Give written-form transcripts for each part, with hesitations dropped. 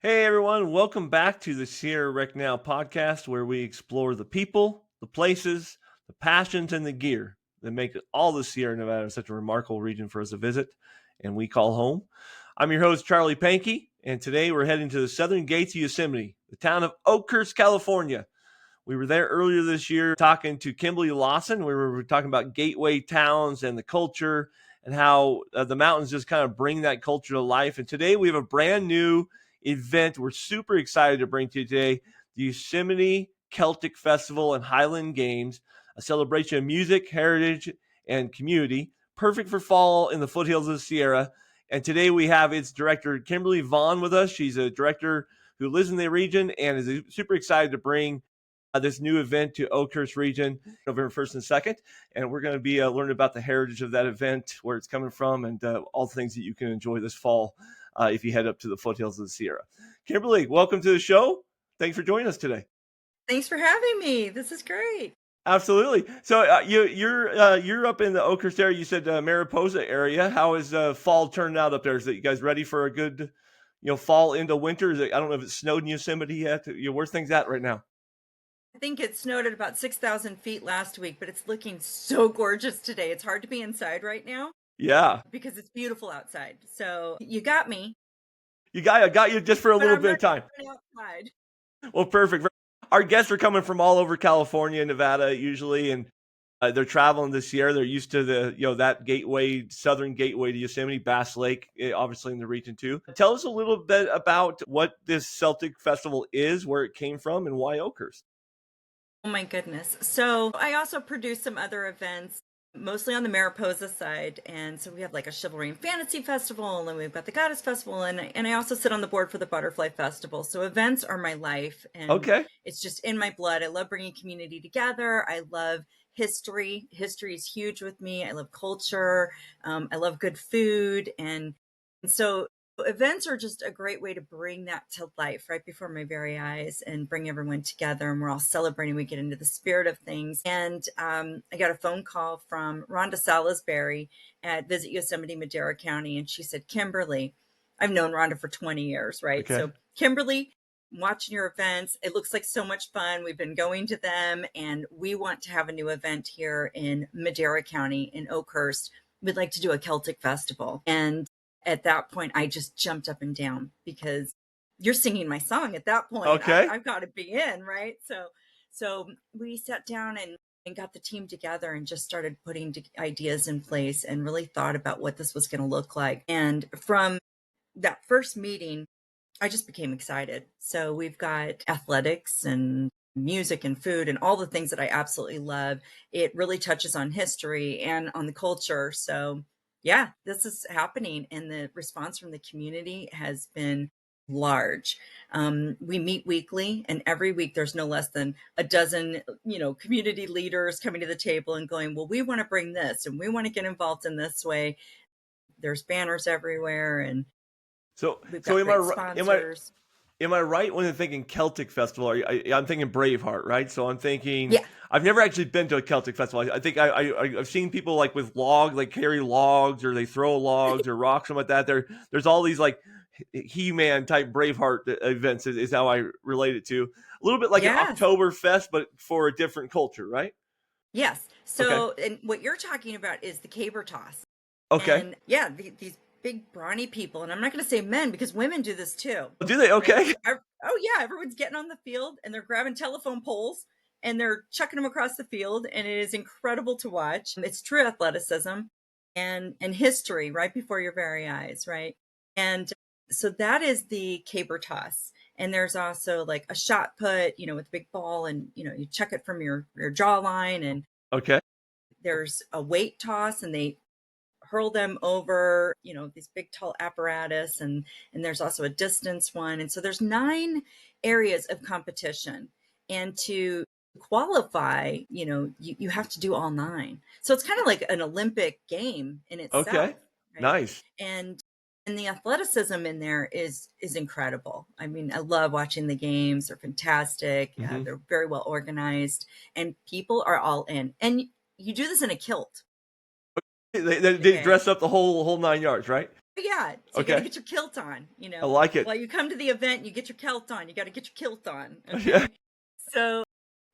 Hey everyone, welcome back to the Sierra Rec Now podcast where we explore the people, the places, the passions, and the gear that make all the Sierra Nevada such a remarkable region for us to visit and we call home. I'm your host, Charlie Pankey, and today we're heading to the southern gates of Yosemite, the town of Oakhurst, California. We were there earlier this year talking to Kimberly Lawson. We were talking about gateway towns and the culture and how the mountains just kind of bring that culture to life. And today we have a brand new event we're super excited to bring to you today, the Yosemite Celtic Festival and Highland Games, a celebration of music, heritage, and community, perfect for fall in the foothills of the Sierra. And today we have its director, Kimberly Vaughan, with us. She's a director who lives in the region and is super excited to bring this new event to Oakhurst region, November 1st and 2nd. And we're going to be learning about the heritage of that event, where it's coming from, and all the things that you can enjoy this fall if you head up to the foothills of the Sierra. Kimberly, welcome to the show. Thanks for joining us today. Thanks for having me. This is great. Absolutely. So you're up in the Oakhurst area. You said Mariposa area. How is fall turning out up there? Is that you guys ready for a good, fall into winter? I don't know if it's snowed in Yosemite yet. Where's things at right now? I think it snowed at about 6,000 feet last week, but it's looking so gorgeous today. It's hard to be inside right now Yeah, because it's beautiful outside. So you got me, I got you just for a but little I'm bit of ready time. to go outside. Well, perfect. Our guests are coming from all over California and Nevada usually, and they're traveling this year. They're used to that gateway, southern gateway to Yosemite, Bass Lake, obviously in the region too. Tell us a little bit about what this Celtic festival is, where it came from, and why Oakhurst. Oh my goodness. So I also produce some other events, mostly on the Mariposa side. And so we have like a chivalry and fantasy festival, and we've got the goddess festival, and I also sit on the board for the butterfly festival. So events are my life, and Okay. it's just in my blood. I love bringing community together. I love history. History is huge with me. I love culture. I love good food. And so events are just a great way to bring that to life right before my very eyes and bring everyone together, and we're all celebrating. We get into the spirit of things. And I got a phone call from Rhonda Salisbury at Visit Yosemite Madera County, and she said, Kimberly, I've known Rhonda for 20 years, right? Okay. So Kimberly, I'm watching your events. It looks like so much fun. We've been going to them, and we want to have a new event here in Madera County in Oakhurst. We'd like to do a Celtic festival. And at that point, I just jumped up and down because you're singing my song at that point. Okay. I've got to be in, right? So we sat down and got the team together and just started putting ideas in place and really thought about what this was going to look like. And from that first meeting, I just became excited. So we've got athletics and music and food and all the things that I absolutely love. It really touches on history and on the culture. So yeah, this is happening, and the response from the community has been large. We meet weekly, and every week there's no less than a dozen, community leaders coming to the table and going, well, we want to bring this and we want to get involved in this way. There's banners everywhere, and So we've so got am I great ri- am I sponsors. am I right when I'm thinking Celtic festival? I'm thinking Braveheart, right? So I'm thinking Yeah. I've never actually been to a Celtic festival. I think I've seen people like with like carry logs, or they throw logs or rocks, something like that. There's all these like He-Man type Braveheart events is how I relate it to. A little bit like an Yes. Oktoberfest, but for a different culture, right? Yes. Okay. So, and what you're talking about is the caber toss. Okay. And yeah, these big brawny people, and I'm not going to say men because women do this too, Do they? right? Okay. So, oh yeah, everyone's getting on the field and they're grabbing telephone poles and they're chucking them across the field, and it is incredible to watch. It's true athleticism and history right before your very eyes, right? And so that is the caber toss. And there's also like a shot put, with a big ball, and you chuck it from your jawline, and Okay. there's a weight toss, and they hurl them over, these big tall apparatus, and there's also a distance one. And so there's 9 areas of competition. And to qualify, you have to do all 9. So it's kind of like an Olympic game in Okay. itself, right? Nice. And the athleticism in there is incredible. I mean, I love watching the games. They're fantastic. Hmm. They're very well organized, and people are all in. And you do this in a kilt. They Okay. dress up the whole 9 yards, right? Yeah, so you got to Okay. get your kilt on, I like it. While you come to the event, you get your kilt on. You got to get your kilt on, Yeah. okay? So,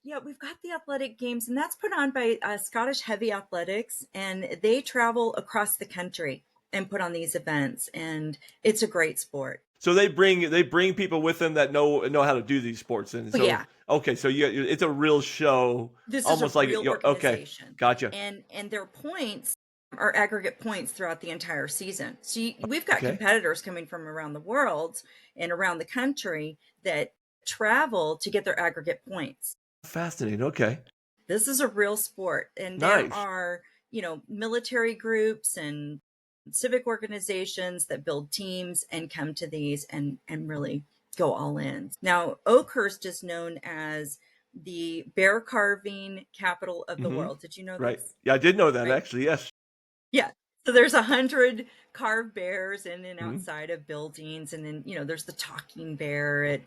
yeah, we've got the athletic games, and that's put on by Scottish Heavy Athletics, and they travel across the country and put on these events, and it's a great sport. So they bring people with them that know how to do these sports, and But so yeah, okay, so it's a real show, this is a almost like real okay, organization, gotcha. and their points are aggregate points throughout the entire season. So we've got Okay, competitors coming from around the world and around the country that travel to get their aggregate points. fascinating. Okay, This is a real sport, and there nice. are, military groups and civic organizations that build teams and come to these and really go all in. Now, Oakhurst is known as the bear carving capital of the Hmm. world. Did you know Right. this? Yeah, I did know that Right? actually. Yes. Yeah. So there's 100 carved bears in and Hmm. outside of buildings, and then there's the talking bear at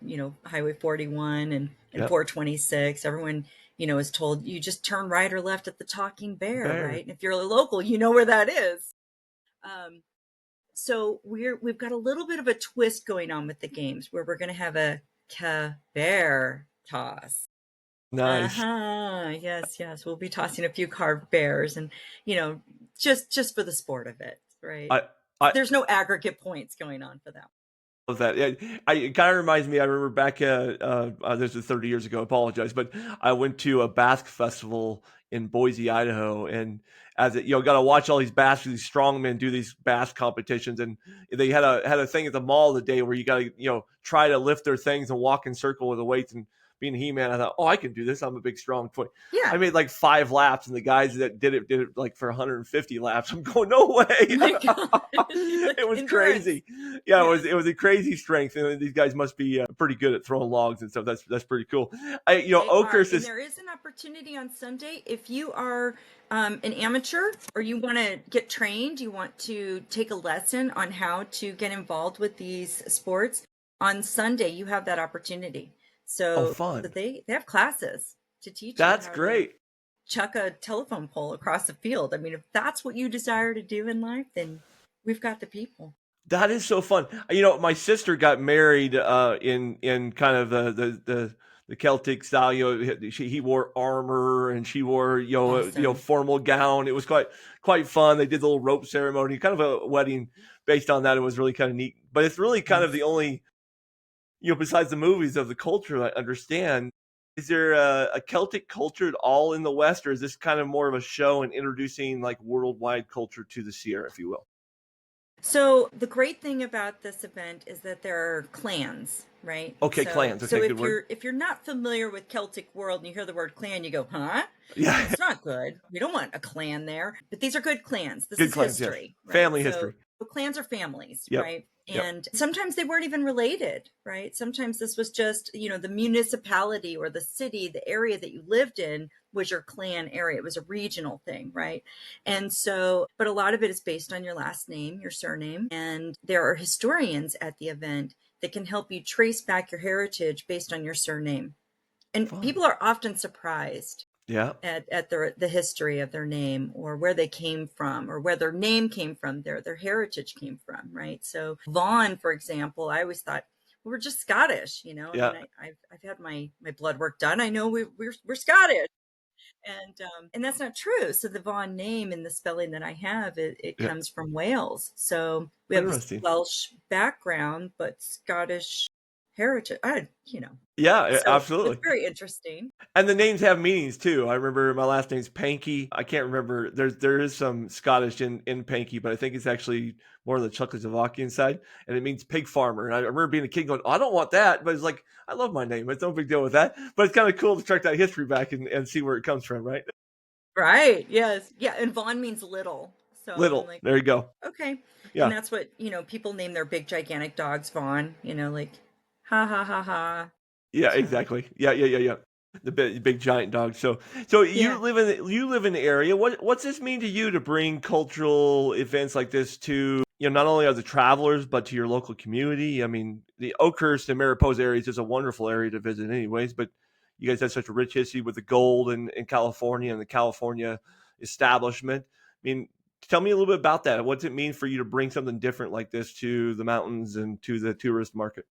Highway 41 and Yep. 426. Everyone is told you just turn right or left at the talking bear, Bear. right? And if you're a local, you know where that is. Um, so we've got a little bit of a twist going on with the games where we're going to have a bear toss. Nice. Uh-huh. Yes, yes. We'll be tossing a few carved bears and, you know, just for the sport of it, right? I I There's no aggregate points going on for that. love that. Yeah, it kind of reminds me. I remember back, this was 30 years ago. I apologize, but I went to a Basque festival in Boise, Idaho, and as it, got to watch all these Basques, these strongmen do these Basque competitions, and they had a thing at the mall the day where you got to try to lift their things and walk in circle with the weights. And being He-Man, I thought, oh, I can do this. I'm a big strong twin. I Yeah. made like 5 laps, and the guys that did it like for 150 laps. I'm going, no way. My God. It Like was endurance. crazy. Yeah, Yeah. it was a crazy strength, and these guys must be pretty good at throwing logs and stuff. That's pretty cool. They are. Oakhurst And is there is an opportunity on Sunday if you are an amateur or you want to get trained, you want to take a lesson on how to get involved with these sports. On Sunday, you have that opportunity. So fun. they have classes to teach you That's how to great. chuck a telephone pole across the field. I mean, if that's what you desire to do in life, then we've got the people. That is so fun. My sister got married in kind of the Celtic style. He wore armor and she wore Awesome. formal gown. It was quite fun. They did the little rope ceremony, kind of a wedding based on that. It was really kind of neat. But it's really kind of Yes. the only besides the movies of the culture I understand. Is there a Celtic culture at all in the West, or is this kind of more of a show and introducing like worldwide culture to the Sierra, if you will? So the great thing about this event is that there are clans, right? Okay, So clans. so Okay, good if word. you're not familiar with Celtic world and you hear the word clan, you go, huh? Yeah, That's not good. We don't want a clan there. But these are good clans. This good is clans. Yes, history, right? family So history. clans are families, Yep, right? yep. And sometimes they weren't even related, right? Sometimes this was just, the municipality or the city, the area that you lived in was your clan area. It was a regional thing, right? And so, but a lot of it is based on your last name, your surname. And there are historians at the event that can help you trace back your heritage based on your surname. And Fun. people are often surprised Yeah. at the history of their name or where they came from or where their name came from, their heritage came from, right? So Vaughan, for example, I always thought, well, we're just Scottish, I Yeah. mean, I've had my blood work done. I know we're Scottish, and that's not true. So the Vaughan name in the spelling that I have, it Yeah. comes from Wales. So we have this Interesting. Welsh background, but Scottish heritage. Yeah, So it's absolutely. very interesting. And the names have meanings too. I remember my last name's Pankey. I can't remember. There is some Scottish in Pankey, but I think it's actually more on the Czechoslovakian side, and it means pig farmer. And I remember being a kid going, oh, I don't want that, but it's like I love my name. It's no big deal with that. But it's kind of cool to track that history back and see where it comes from, right? Right. Yes. Yeah. And Vaughn means little. So I'm Little. like, There you go. okay. And Yeah. that's what, people name their big gigantic dogs Vaughn, like ha ha ha ha. Yeah. So Exactly. Yeah. Yeah. Yeah. Yeah. The big giant dog. So yeah. you live in the area. What's this mean to you to bring cultural events like this to not only other travelers but to your local community? I mean, the Oakhurst and Mariposa area is just a wonderful area to visit, anyways. But you guys have such a rich history with the gold in California and the California establishment. I mean, Tell me a little bit about that. What's it mean for you to bring something different like this to the mountains and to the tourist market?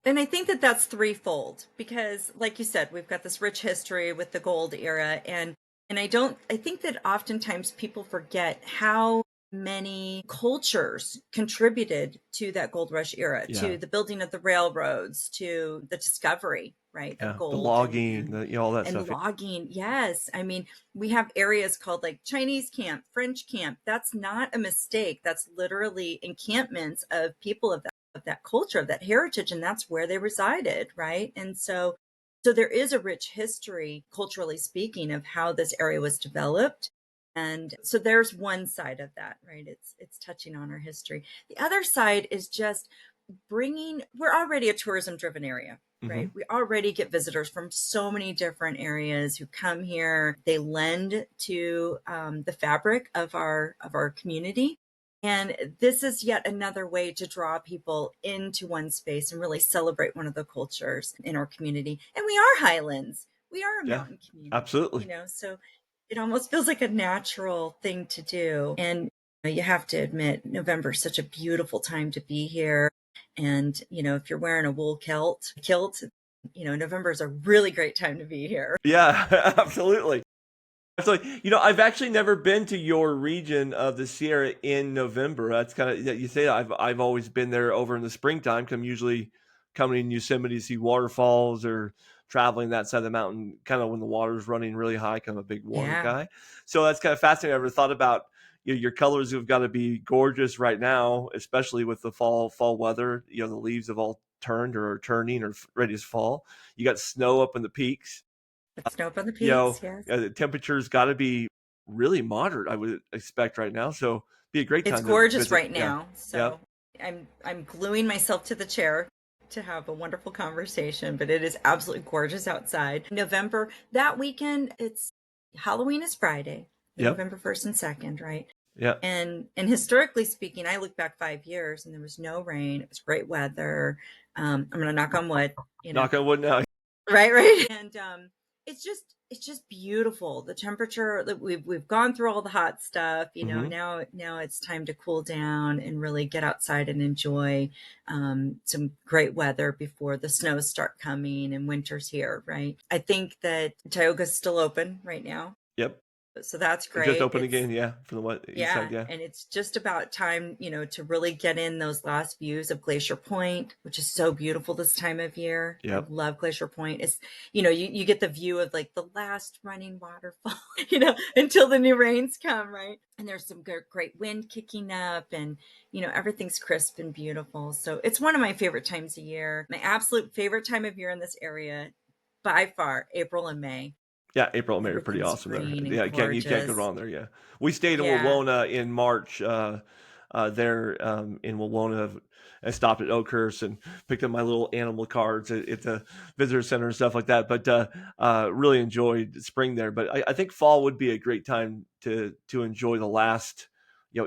And I think that that's threefold because, like you said, we've got this rich history with the gold era, and I think that oftentimes people forget how many cultures contributed to that gold rush era, Yeah. to the building of the railroads, to the discovery, right, of Yeah. The gold logging, all that and stuff. logging. Yes. I mean, we have areas called like Chinese camp, French camp. That's not a mistake. That's literally encampments of people of that culture, of that heritage, and that's where they resided, right? And so there is a rich history, culturally speaking, of how this area was developed. And so there's one side of that, right? It's touching on our history. The other side is just bringing, we're already a tourism driven area, Hmm. right? We already get visitors from so many different areas who come here. They lend to the fabric of our community, and this is yet another way to draw people into one space and really celebrate one of the cultures in our community. And we are Highlands, we are a Yeah. mountain community, Absolutely. so it almost feels like a natural thing to do. And you have to admit, November is such a beautiful time to be here. And, if you're wearing a wool kilt, November is a really great time to be here. Yeah. Absolutely. So, I've actually never been to your region of the Sierra in November. That's kind of, you say I've always been there over in the springtime. 'Cause I'm usually coming in Yosemite to see waterfalls or traveling that side of the mountain, kind of when the water's running really high. Kind of a big water Yeah. guy. So that's kind of fascinating. I've never thought about your colors have got to be gorgeous right now, especially with the fall weather. The leaves have all turned or are turning or ready to fall. You got snow up in the peaks. With snow up on the you know, peaks. Yes. the temperature's got to be really moderate, I would expect right now. So be a great It's time to gorgeous visit. right Yeah. now. Yep. So I'm gluing myself to the chair to have a wonderful conversation, but it is absolutely gorgeous outside. November, that weekend, it's Halloween is Friday, Yep. November 1st and 2nd, right? Yep. And historically speaking, I look back 5 years and there was no rain. It was great weather. I'm gonna knock on wood, Knock on wood now. right, right. And it's just beautiful. The temperature that we've gone through all the hot stuff, Hmm. now it's time to cool down and really get outside and enjoy some great weather before the snows start coming and winter's here, right? I think that Tioga's still open right now. Yep. So that's It just great. opened It's again. Yeah. From the east Yeah, side. Yeah. and it's just about time, to really get in those last views of Glacier Point, which is so beautiful this time of year. I Yep. love Glacier Point. It's, you get the view of like the last running waterfall, until the new rains come, right? And there's some great wind kicking up, and, everything's crisp and beautiful. So it's one of my favorite times of year. My absolute favorite time of year in this area, by far, April and May. Yeah, April and May are pretty Everything's awesome there. green and Yeah, you can't go gorgeous. wrong there. Yeah, we stayed in Yeah. Wawona in March. There in Wawona, I stopped at Oakhurst and picked up my little animal cards at the visitor center and stuff like that. But really enjoyed spring there. But I think fall would be a great time to enjoy the last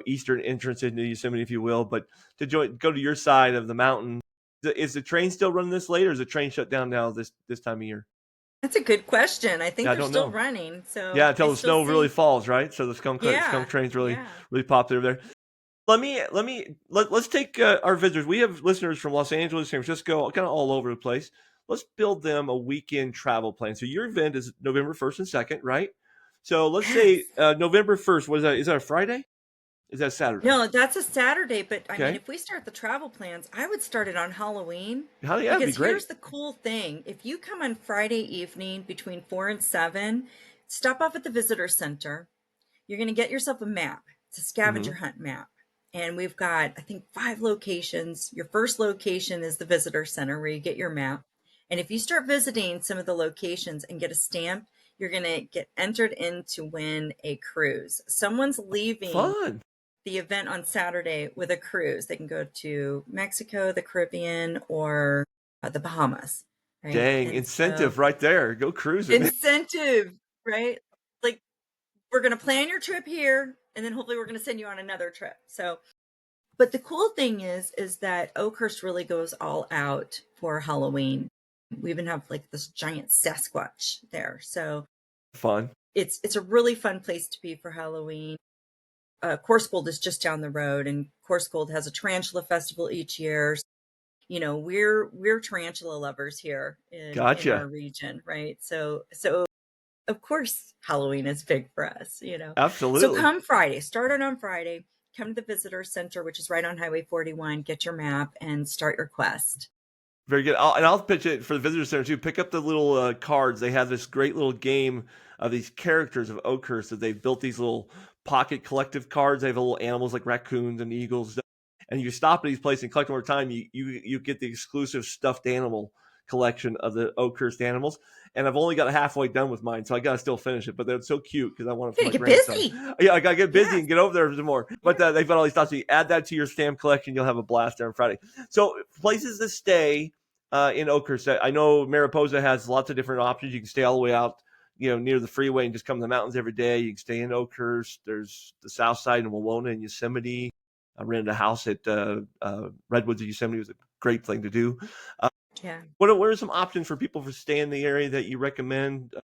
eastern entrance into Yosemite, if you will. But go to your side of the mountain. Is the train still running this late, or is the train shut down now this time of year? That's a good question. I think Yeah, I they're don't still know. running. Yeah, So I until the still snow really see, falls, right? So the skunk yeah, trains really yeah. really pop through there. Let's take our visitors. We have listeners from Los Angeles, San Francisco, kind of all over the place. Let's build them a weekend travel plan. So your event is November 1st and 2nd, right? So let's say Yes. November 1st. What is that? Is that a Friday? Is that Saturday? No, that's a Saturday. But I mean, Okay. if we start the travel plans, I would start it on Halloween. Yeah, that'd be Because here's great. the cool thing: if you come on Friday evening between 4 and 7, stop off at the visitor center. You're going to get yourself a map. It's a Hmm. scavenger hunt map. And we've got, I think, 5 locations. Your first location is the visitor center where you get your map. And if you start visiting some of the locations and get a stamp, you're going to get entered in to win a cruise. Someone's leaving Fun. the event on Saturday with a cruise. They can go to Mexico, the Caribbean, or the Bahamas, right? Dang, And so incentive right there. Go cruising. incentive, right? Like, we're going to plan your trip here, and then hopefully we're going to send you on another trip. So, but the cool thing is that Oakhurst really goes all out for Halloween. We even have like this giant Sasquatch there. So Fun. it's a really fun place to be for Halloween. Course Gold is just down the road, and Course Gold has a tarantula festival each year. You know, we're tarantula lovers here in our Gotcha. region, right? So of course Halloween is big for us, you know. So Absolutely. come Friday, start it on Friday, come to the visitor center, which is right on Highway 41, get your map and start your quest. Very good. I'll pitch it for the visitor center too. Pick up the little cards. They have this great little game of these characters of Oakhurst that they've built these little pocket collective cards. They have little animals like raccoons and eagles. And you stop at these places and collect them over time. You get the exclusive stuffed animal collection of the Oakhurst animals. And I've only got halfway done with mine, so I got to still finish it. But they're so cute because I want it for You my gotta get grandson. busy. Yeah, I got to get busy Yes. and get over there some more. But Yeah. they've got all these stuff. So you add that to your stamp collection. You'll have a blast there on Friday. So places to stay in Oakhurst. I know Mariposa has lots of different options. You can stay all the way out, near the freeway and just come to the mountains every day. You can stay in Oakhurst. There's the south side in Wawona and Yosemite. I rented a house at Redwoods of Yosemite. It was a great thing to do. Yeah. What are some options for people for staying in the area that you recommend?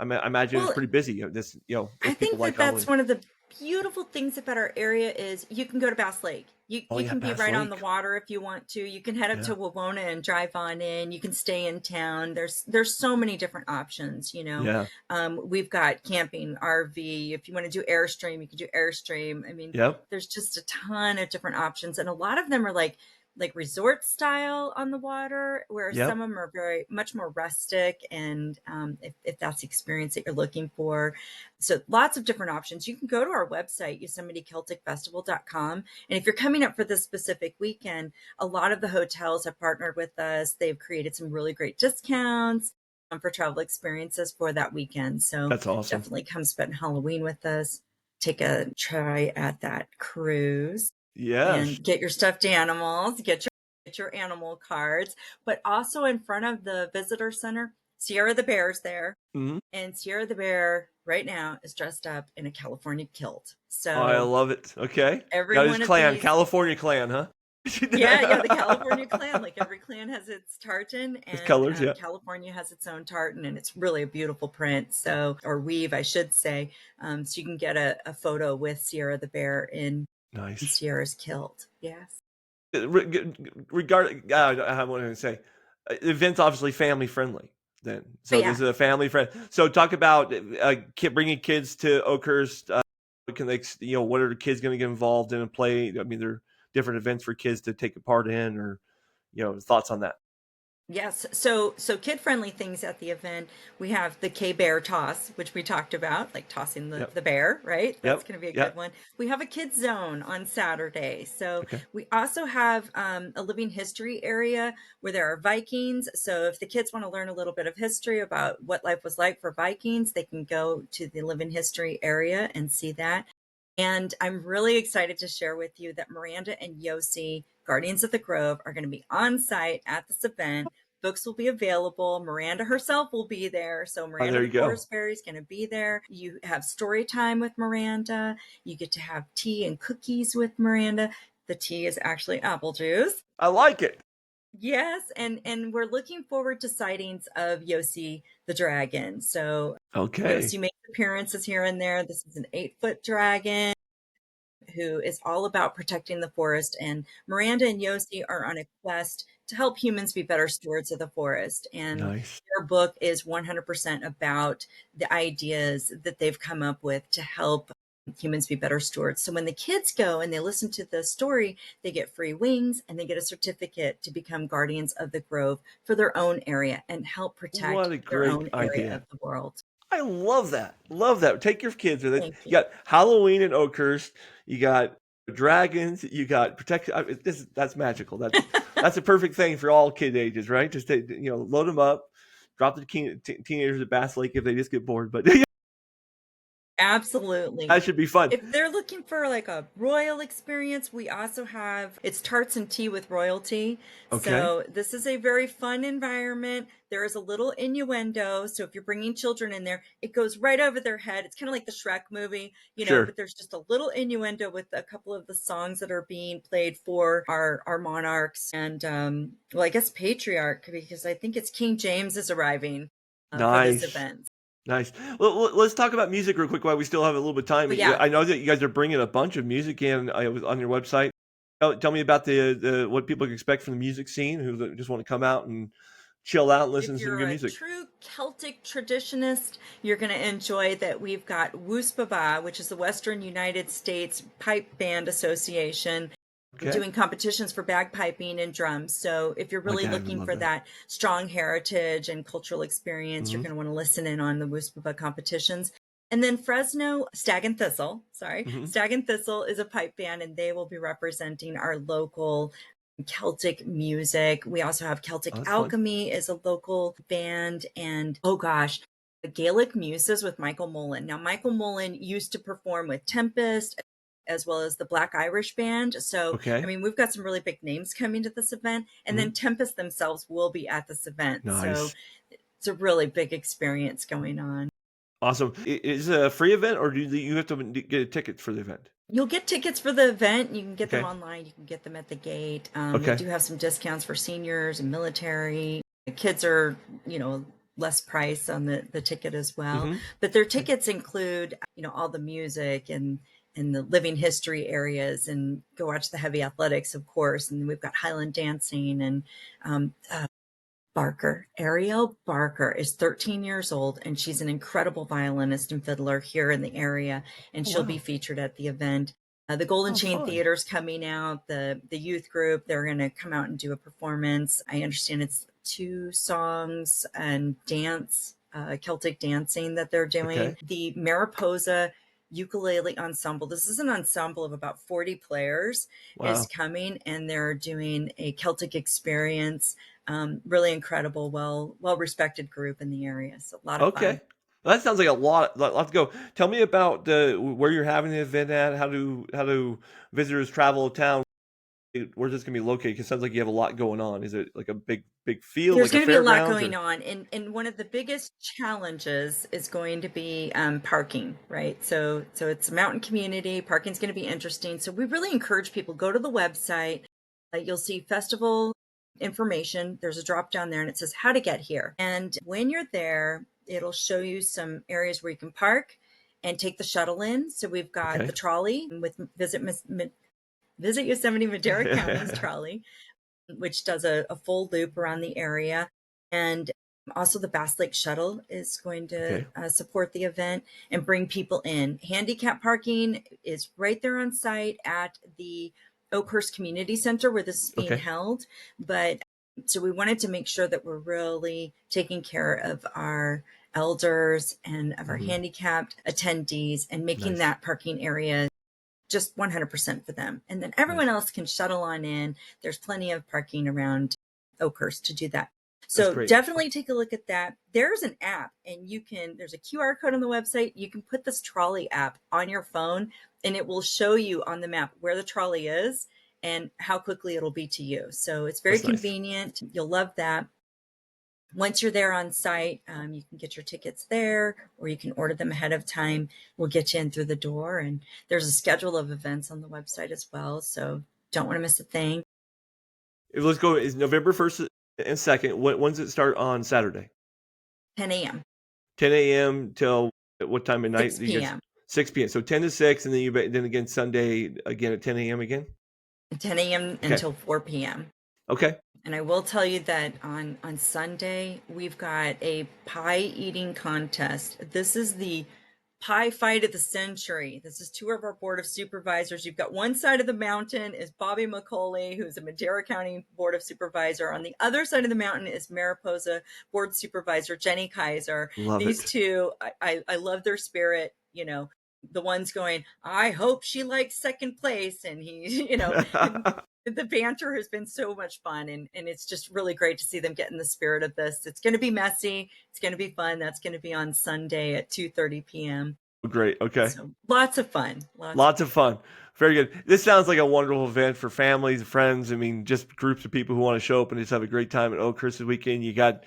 I imagine it's Well, pretty busy. I As people think like that that's Halloween. one of the beautiful things about our area is you can go to Bass Lake. You Oh you yeah, can be Bass right on the Lake. water if you want to. You can head up Yeah, to Wawona and drive on in. You can stay in town. There's so many different options, you know. yeah, We've got camping, RV. If you want to do Airstream, you can do Airstream. I mean, yep, there's just a ton of different options, and a lot of them are like resort style on the water, where yep. some of them are very much more rustic, and if that's the experience that you're looking for. So lots of different options. You can go to our website, YosemiteCelticFestival.com. And if you're coming up for this specific weekend, a lot of the hotels have partnered with us. They've created some really great discounts for travel experiences for that weekend. So That's awesome. definitely come spend Halloween with us. Take a try at that cruise Yes. and get your stuffed animals, get your animal cards, but also in front of the visitor center, Sierra the Bear's there, Hmm. and Sierra the Bear right now is dressed up in a California kilt. I So love it. Okay, every got his one of clan, these, California clan, huh? yeah, the California clan, like every clan has its tartan, His and colors, yeah. California has its own tartan, and it's really a beautiful print. So, or weave, I should say. So you can get a photo with Sierra the Bear in Nice. Sierra's kilt. Yes. Regard, I want to say, the event's obviously family friendly. Then, Oh so this yeah. is a family friend. So talk about bringing kids to Oakhurst. What can they, what are the kids going to get involved in and play? I mean, there are different events for kids to take a part in, or thoughts on that. Yes. So kid-friendly things at the event. We have the K-Bear toss, which we talked about, like tossing Yep, the bear, right? That's yep, going to be a good yep. one. We have a kids zone on Saturday. So Okay. we also have a living history area where there are Vikings. So if the kids want to learn a little bit of history about what life was like for Vikings, they can go to the living history area and see that. And I'm really excited to share with you that Miranda and Yossi, Guardians of the Grove, are going to be on site at this event. Books will be available. Miranda herself will be there. So Oh, Miranda there the you go. Forest Fairy is going to be there. You have story time with Miranda. You get to have tea and cookies with Miranda. The tea is actually apple juice. I like it. Yes, and we're looking forward to sightings of Yossi the dragon. So Okay. Yossi makes appearances here and there. This is an 8-foot dragon who is all about protecting the forest. And Miranda and Yossi are on a quest to help humans be better stewards of the forest. And Nice. their book is 100% about the ideas that they've come up with to help humans be better stewards. So when the kids go and they listen to the story, they get free wings and they get a certificate to become guardians of the grove for their own area and help protect What a their great own area idea. of the world. I love that. Love that. Take your kids with it. Thank You you. got Halloween in Oakhurst. You got dragons. You got protect. That's magical. That's a perfect thing for all kid ages, right? Just load them up, drop the teenagers at Bass Lake if they just get bored. But Absolutely. that should be fun. If they're looking for like a royal experience, we also have it's tarts and tea with royalty. Okay. So this is a very fun environment. There is a little innuendo. So if you're bringing children in there, it goes right over their head. It's kind of like the Shrek movie, Sure. but there's just a little innuendo with a couple of the songs that are being played for our monarchs and well, I guess patriarch because I think it's King James is arriving for this Nice. event. Nice. Well, let's talk about music real quick while we still have a little bit of time. But yeah, I know that you guys are bringing a bunch of music in. I was on your website. Tell me about the what people can expect from the music scene who just want to come out and chill out and listen if to some you're good a music. true Celtic traditionist, you're going to enjoy that we've got Woosbaba, which is the Western United States Pipe Band Association, Okay. doing competitions for bagpiping and drums. So if you're My really dad would looking love for that. that strong heritage and cultural experience, you're Hmm. going to want to listen in on the Woosbaba competitions. And then Fresno Stag and Thistle, Hmm. Stag and Thistle is a pipe band, and they will be representing our local Celtic music. We also have Oh, Celtic that's fun. Alchemy is a local band, and oh gosh, the Gaelic Muses with Michael Mullen. Now, Michael Mullen used to perform with Tempest as well as the Black Irish Band. So, I Okay. mean, we've got some really big names coming to this event, and Hmm. then Tempest themselves will be at this event. So, Nice. it's a really big experience going on. Awesome. Is it a free event or do you have to get a ticket for the event? You'll get tickets for the event. You can get them Okay. online. You can get them at the gate. They Okay. do have some discounts for seniors and military. The kids are, less price on the ticket as well. Hmm. But their Okay. tickets include, all the music and the living history areas, and go watch the heavy athletics, of course. And we've got Highland dancing and um, Ariel Barker is 13 years old, and she's an incredible violinist and fiddler here in the area, and Oh, she'll be wow. featured at the event. The Golden Oh, Chain fun. Theater's coming out. The youth group, they're going to come out and do a performance. I understand it's 2 songs and dance, Celtic dancing that they're doing. Okay. The Mariposa Ukulele Ensemble, this is an ensemble of about 40 players, is Wow. coming, and they're doing a Celtic experience. Really incredible, well respected group in the area. So a lot of Okay. fun. Well, that sounds like a lot to go. Tell me about where you're having the event at. How do visitors travel town? Where's this gonna be located? 'Cause it sounds like you have a lot going on. Is it like a big field, There's like a going to be a lot fairgrounds going or? on, and one of the biggest challenges is going to be parking, right? So it's a mountain community. Parking's going to be interesting. So we really encourage people, go to the website. You'll see festival information. There's a drop down there, and it says how to get here. And when you're there, it'll show you some areas where you can park and take the shuttle in. So we've got Okay. the trolley with Visit Yosemite Madera County's trolley, which does a full loop around the area. And also, the Bass Lake Shuttle is going to Okay. support the event and bring people in. Handicap parking is right there on site at the Oakhurst Community Center where this is being Okay. held. But so we wanted to make sure that we're really taking care of our elders and of our Mhm. handicapped attendees and making Nice. that parking area just 100% for them. And then everyone Nice. else can shuttle on in. There's plenty of parking around Oakhurst to do that. That's So great. definitely take a look at that. There's an app, and there's a QR code on the website. You can put this trolley app on your phone, and it will show you on the map where the trolley is and how quickly it'll be to you. So it's very That's nice. convenient. You'll love that. Once you're there on site, you can get your tickets there, or you can order them ahead of time. We'll get you in through the door, and there's a schedule of events on the website as well. So don't want to miss a thing. Let's go. Is November 1st and 2nd. When's it start on Saturday? 10 a.m., 10 a.m. till what time at night? 6 You guys p.m., 6 p.m. So 10 to 6, and then again Sunday again at 10 a.m. again. 10 a.m. Okay. until 4 p.m. Okay. And I will tell you that on Sunday, we've got a pie eating contest. This is the pie fight of the century. This is 2 of our board of supervisors. You've got one side of the mountain is Bobby McCauley, who's a Madera County board of supervisor. On the other side of the mountain is Mariposa board supervisor Jenny Kaiser. Love These it. two, I love their spirit. The one's going, I hope she likes second place, and he, the banter has been so much fun, and it's just really great to see them get in the spirit of this. It's going to be messy. It's going to be fun. That's going to be on Sunday at 2:30 p.m. Great. Okay. So lots of fun. Lots of Lots fun. of fun. Very good. This sounds like a wonderful event for families, friends. I mean, just groups of people who want to show up and just have a great time at Oakhurst this weekend. You got,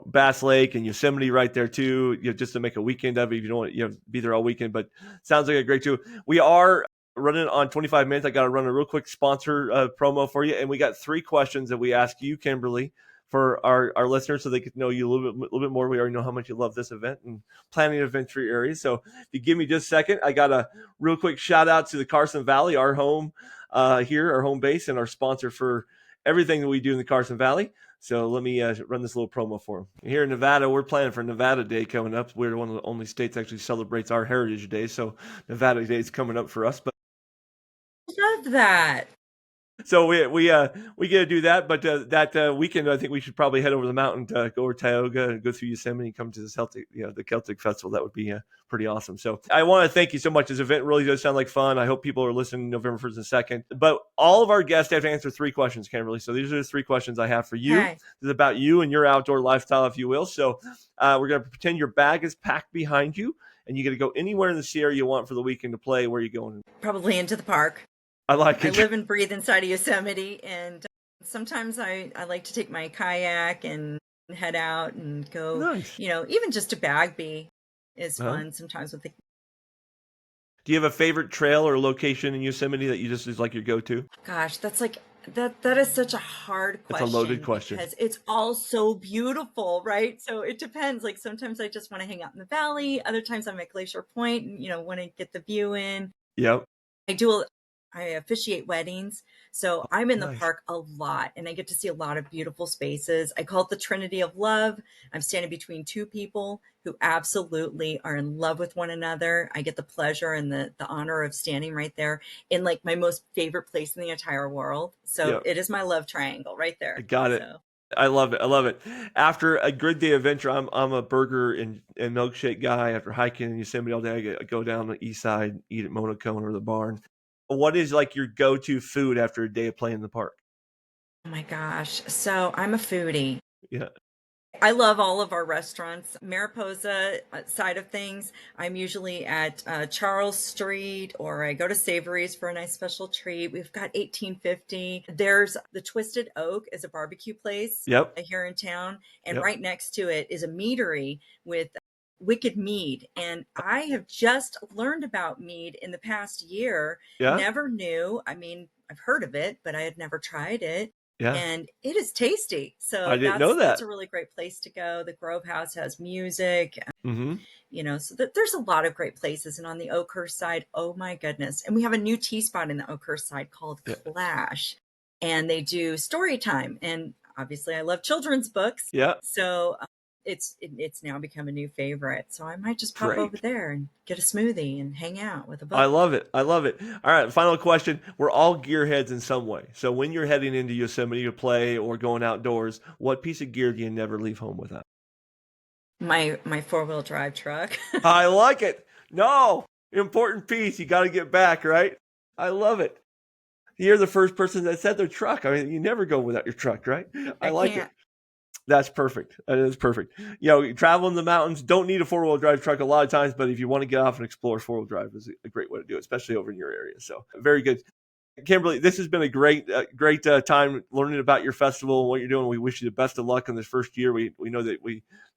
Bass Lake and Yosemite right there too. Just to make a weekend of it. If you don't want, be there all weekend, but sounds like a great too. We are running on 25 minutes. I got to run a real quick sponsor promo for you, and we got 3 questions that we ask you, Kimberly, for our listeners so they could know you little bit more. We already know how much you love this event and planning events for your area. So if you give me just a second, I got a real quick shout out to the Carson Valley, our home here, our home base, and our sponsor for everything that we do in the Carson Valley. So let me run this little promo for them. Here in Nevada, we're planning for Nevada Day coming up. We're one of the only states that actually celebrates our Heritage Day. So Nevada Day is coming up for us. But Love that. so we get to do that, but that weekend I think we should probably head over the mountain to go over Tioga and go through Yosemite and come to the Celtic, the Celtic Festival. That would be pretty awesome. So I want to thank you so much. This event really does sound like fun. I hope people are listening November 1st and 2nd. But all of our guests have to answer 3 questions, Kimberly. So these are the 3 questions I have for you. Okay. This is about you and your outdoor lifestyle, if you will. So we're going to pretend your bag is packed behind you, and you get to go anywhere in the Sierra you want for the weekend to play. Where are you going? Probably into the park. I like it. I live and breathe inside of Yosemite, and sometimes I like to take my kayak and head out and go, Nice. Even just a Bagby is fun sometimes with the. Do you have a favorite trail or location in Yosemite that you just is like your go-to? Gosh, that's like that is such a hard question. It's a loaded question. Because it's all so beautiful, right? So it depends. Like sometimes I just want to hang out in the valley. Other times I'm at Glacier Point and, want to get the view in. Yep. I officiate weddings, so I'm in the Nice. park a lot, and I get to see a lot of beautiful spaces. I call it the Trinity of Love. I'm standing between 2 people who absolutely are in love with one another. I get the pleasure and the honor of standing right there in like my most favorite place in the entire world. So It is my love triangle right there. I got it. I love it. After a good day adventure, I'm a burger and milkshake guy. After hiking in Yosemite all day, I go down the east side, eat at Monocone or the barn. What is like your go-to food after a day of playing in the park? Oh my gosh. So I'm a foodie. Yeah. I love all of our restaurants. Mariposa side of things, I'm usually at Charles Street, or I go to Savory's for a nice special treat. We've got 1850. There's the Twisted Oak is a barbecue place here in town. And right next to it is a meadery with Wicked Mead. And I have just learned about mead in the past year. Never knew. I mean, I've heard of it, but I had never tried it. Yeah. And it is tasty. So I didn't know that. That's a really great place to go. The Grove House has music, so there's a lot of great places. And on the Oakhurst side, oh my goodness. And we have a new tea spot in the Oakhurst side called Clash. And they do story time. And obviously I love children's books. Yeah. So it's now become a new favorite. So I might just pop over there and get a smoothie and hang out with a book. I love it. All right, final question. We're all gearheads in some way. So when you're heading into Yosemite to play or going outdoors, what piece of gear do you never leave home without? My 4-wheel drive truck. I like it. No, important piece. You got to get back, right? I love it. You're the first person that said their truck. I mean, you never go without your truck, right? I like it. That's perfect. That is perfect. Travel in the mountains, don't need a 4-wheel drive truck a lot of times, but if you want to get off and explore, 4-wheel drive is a great way to do it, especially over in your area. So very good. Kimberly, this has been a great time learning about your festival and what you're doing. We wish you the best of luck in this first year. We know that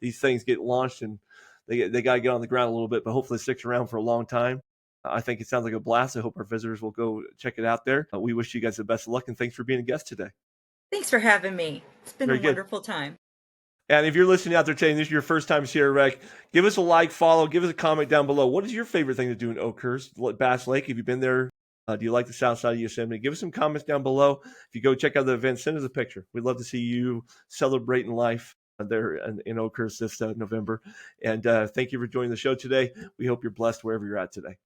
these things get launched and they got to get on the ground a little bit, but hopefully it sticks around for a long time. I think it sounds like a blast. I hope our visitors will go check it out there. We wish you guys the best of luck, and thanks for being a guest today. Thanks for having me. It's been a wonderful time. And if you're listening out there today and this is your first time Sierra Rec, give us a like, follow, give us a comment down below. What is your favorite thing to do in Oakhurst, Bass Lake? Have you been there? Do you like the south side of Yosemite? Give us some comments down below. If you go check out the event, send us a picture. We'd love to see you celebrating life there in Oakhurst this November. And thank you for joining the show today. We hope you're blessed wherever you're at today.